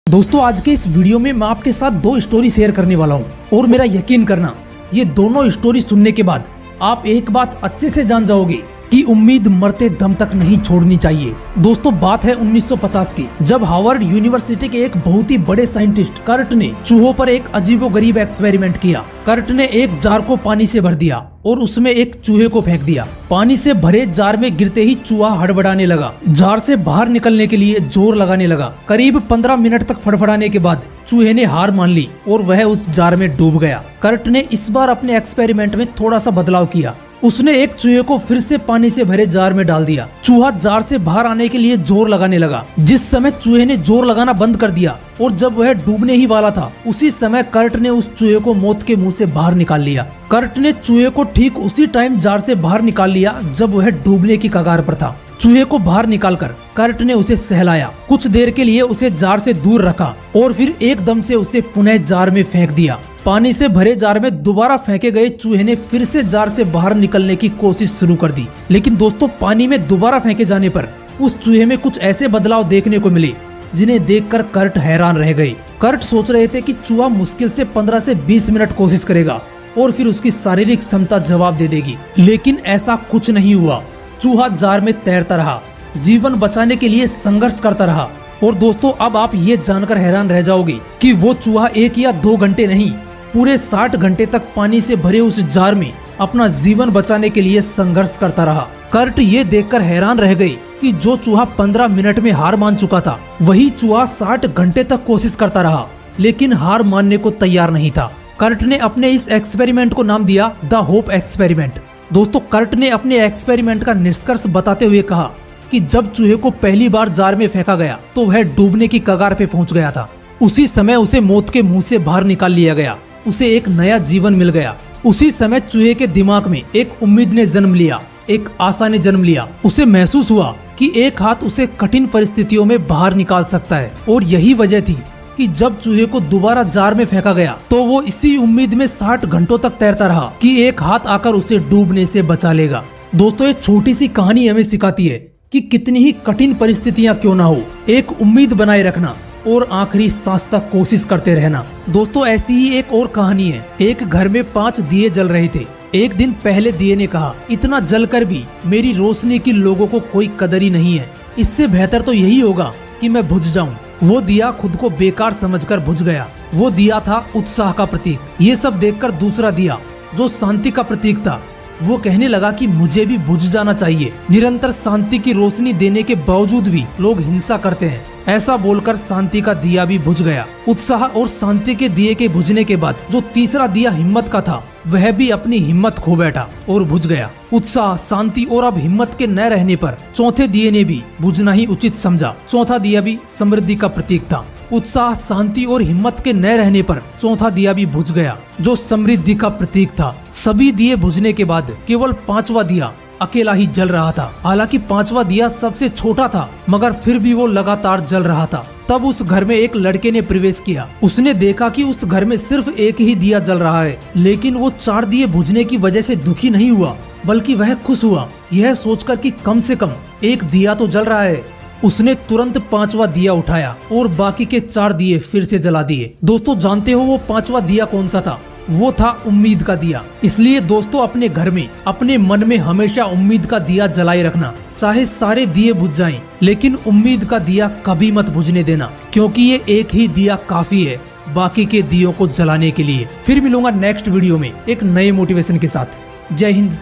दोस्तों आज के इस वीडियो में मैं आपके साथ दो स्टोरी शेयर करने वाला हूं और मेरा यकीन करना ये दोनों स्टोरी सुनने के बाद आप एक बात अच्छे से जान जाओगे कि उम्मीद मरते दम तक नहीं छोड़नी चाहिए। दोस्तों बात है 1950 की, जब हार्वर्ड यूनिवर्सिटी के एक बहुत ही बड़े साइंटिस्ट कर्ट ने चूहों पर एक अजीबोगरीब एक्सपेरिमेंट किया। कर्ट ने एक जार को पानी से भर दिया और उसमें एक चूहे को फेंक दिया। पानी से भरे जार में गिरते ही चूहा हड़बड़ाने लगा, जार से बाहर निकलने के लिए जोर लगाने लगा। करीब 15 मिनट तक फड़फड़ाने के बाद चूहे ने हार मान ली और वह उस जार में डूब गया। कर्ट ने इस बार अपने एक्सपेरिमेंट में थोड़ा सा बदलाव किया। उसने एक चूहे को फिर से पानी से भरे जार में डाल दिया। चूहा जार से बाहर आने के लिए जोर लगाने लगा। जिस समय चूहे ने जोर लगाना बंद कर दिया और जब वह डूबने ही वाला था, उसी समय कर्ट ने उस चूहे को मौत के मुंह से बाहर निकाल लिया। कर्ट ने चूहे को ठीक उसी टाइम जार से बाहर निकाल लिया जब वह डूबने की कगार पर था। चूहे को बाहर निकालकर कर्ट ने उसे सहलाया, कुछ देर के लिए उसे जार से दूर रखा और फिर एकदम से उसे पुनः जार में फेंक दिया। पानी से भरे जार में दोबारा फेंके गए चूहे ने फिर से जार से बाहर निकलने की कोशिश शुरू कर दी। लेकिन दोस्तों पानी में दोबारा फेंके जाने पर उस चूहे में कुछ ऐसे बदलाव देखने को मिले जिन्हें देखकर कर्ट हैरान रह गए। कर्ट सोच रहे थे कि चूहा मुश्किल से 15 से 20 मिनट कोशिश करेगा और फिर उसकी शारीरिक क्षमता जवाब दे देगी, लेकिन ऐसा कुछ नहीं हुआ। चूहा जार में तैरता रहा, जीवन बचाने के लिए संघर्ष करता रहा। और दोस्तों अब आप ये जानकर हैरान रह जाओगे कि वो चूहा 1 या 2 घंटे नहीं, पूरे 60 घंटे तक पानी से भरे उस जार में अपना जीवन बचाने के लिए संघर्ष करता रहा। कर्ट ये देखकर हैरान रह गए कि जो चूहा 15 मिनट में हार मान चुका था, वही चूहा 60 घंटे तक कोशिश करता रहा, लेकिन हार मानने को तैयार नहीं था। कर्ट ने अपने इस एक्सपेरिमेंट को नाम दिया द होप एक्सपेरिमेंट। दोस्तों कर्ट ने अपने एक्सपेरिमेंट का निष्कर्ष बताते हुए कहा कि जब चूहे को पहली बार जार में फेंका गया तो वह डूबने की कगार पे पहुंच गया था। उसी समय उसे मौत के मुंह से बाहर निकाल लिया गया, उसे एक नया जीवन मिल गया। उसी समय चूहे के दिमाग में एक उम्मीद ने जन्म लिया, एक आशा ने जन्म लिया। उसे महसूस हुआ कि एक हाथ उसे कठिन परिस्थितियों में बाहर निकाल सकता है। और यही वजह थी कि जब चूहे को दोबारा जार में फेंका गया तो वो इसी उम्मीद में 60 घंटों तक तैरता रहा कि एक हाथ आकर उसे डूबने से बचा लेगा। दोस्तों ये छोटी सी कहानी हमें सिखाती है कि कितनी ही कठिन परिस्थितियां क्यों ना हो, एक उम्मीद बनाए रखना और आखिरी सांस तक कोशिश करते रहना। दोस्तों ऐसी ही एक और कहानी है। एक घर में 5 दिए जल रहे थे। एक दिन पहले दिए ने कहा, इतना जलकर भी मेरी रोशनी की लोगों को कोई कदर ही नहीं है। इससे बेहतर तो यही होगा कि मैं बुझ जाऊं। वो दिया खुद को बेकार समझकर बुझ गया। वो दिया था उत्साह का प्रतीक। ये सब देखकर दूसरा दिया जो शांति का प्रतीक था, वो कहने लगा कि मुझे भी बुझ जाना चाहिए। निरंतर शांति की रोशनी देने के बावजूद भी लोग हिंसा करते हैं। ऐसा बोलकर शांति का दिया भी बुझ गया। उत्साह और शांति के दिए के बुझने के बाद जो तीसरा दिया हिम्मत का था, वह भी अपनी हिम्मत खो बैठा और बुझ गया। उत्साह, शांति और अब हिम्मत के न रहने पर चौथे दिए ने भी बुझना ही उचित समझा। चौथा दिया भी समृद्धि का प्रतीक था। उत्साह, शांति और हिम्मत के न रहने पर चौथा दिया भी बुझ गया, जो समृद्धि का प्रतीक था। सभी दिए बुझने के बाद केवल 5वां दिया अकेला ही जल रहा था। हालांकि 5वां दिया सबसे छोटा था, मगर फिर भी वो लगातार जल रहा था। तब उस घर में एक लड़के ने प्रवेश किया। उसने देखा कि उस घर में सिर्फ एक ही दिया जल रहा है, लेकिन वो 4 दिए बुझने की वजह से दुखी नहीं हुआ, बल्कि वह खुश हुआ, यह सोचकर कि कम से कम एक दिया तो जल रहा है। उसने तुरंत 5वां दिया उठाया और बाकी के 4 दिए फिर से जला दिए। दोस्तों जानते हो वो 5वां दिया कौन सा था? वो था उम्मीद का दिया। इसलिए दोस्तों अपने घर में, अपने मन में हमेशा उम्मीद का दिया जलाए रखना। चाहे सारे दिए बुझ जाएं, लेकिन उम्मीद का दिया कभी मत बुझने देना, क्योंकि ये एक ही दिया काफी है बाकी के दियों को जलाने के लिए। फिर मिलूंगा नेक्स्ट वीडियो में एक नए मोटिवेशन के साथ। जय हिंद।